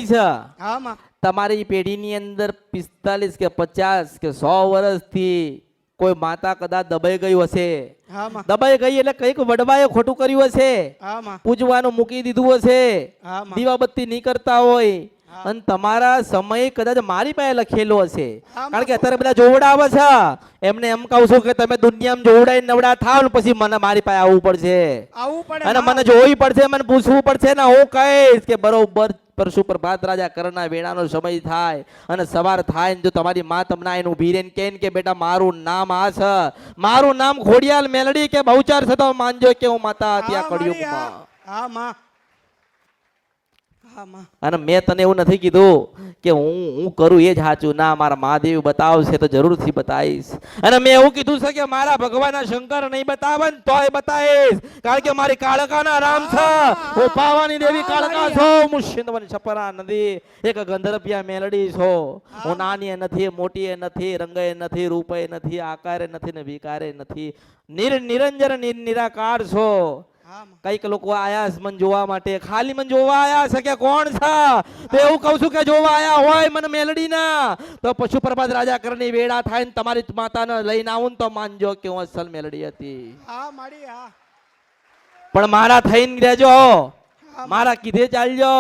છે હા માં તમારી પેઢીની અંદર 45 કે 50 કે 100 વર્ષથી કોઈ માતા કદાચ દબાઈ ગઈ હશે, હા માં દબાઈ ગઈ એટલે કઈક વડવાએ ખોટું કર્યું હશે, હા માં પૂજવાનું મૂકી દીધું હશે, હા માં દીવાબત્તી નહીં કરતા હોય હા. અને તમારા સમય કદાચ મારી પાસે લખેલો હશે. હા, કારણ કે અત્યારે બધા જોવડા આવે છે, એમને એમ કહું છું કે તમે દુનિયામાં જોવડાઈ નવડા થાવ ને પછી મને મારી પાસે આવવું પડશે આવું પડે અને માં. મને જોવી પડશે, મને પૂછવું પડશે ને હું કહીશ કે બરોબર પરશુ પ્રભાત રાજા કરના વેળાનો સમય થાય અને સવાર થાય ને જો તમારી માં તમને આઈને ઊભી રહીને કહે ને કે બેટા મારું નામ આ છે, મારું નામ ખોડિયાલ મેલડી કે બહુચાર છે તો માનજો કે હું માતા હતી આ હા મારી કળિયુગમાં. હા માં હા માં અને મેં તને એવું નથી કીધું કે હું કરું એ જ સાચું, ના મારા મહાદેવ બતાવશે તો જરૂરથી બતાવીશ. અને મેં એવું કીધું છે કે મારા ભગવાન શંકર નહીં બતાવે ને તોય બતાવીશ, કારણ કે મારી કાળકાના રામ છે, હું પાવાની દેવી કાળકા છું, હું સિંધવન છપરા નદી એક ગંધર્ભિયા મેલડી છું. હું નાની નથી, મોટી નથી, રંગે નથી, રૂપે નથી, આકારે નથી ને વિકારે નથી, નિરંજન નિરાકાર છો. હા માં કઈક લોકો આયા છે મને જોવા માટે, ખાલી મને જોવા આયા છે કે કોણ છે તો એવું કહું છું કે જોવા આયા હોય મને મેલડી ના તો પશુ પ્રભાત રાજા કરની વેળા થાય ને તમારી માતાને લઈને આવું ને તો માનજો કે હું અસલ મેલડી હતી. હા મારી હા પણ મારા થઈને રહેજો, હા માં. મારા કીધે ચાલજો.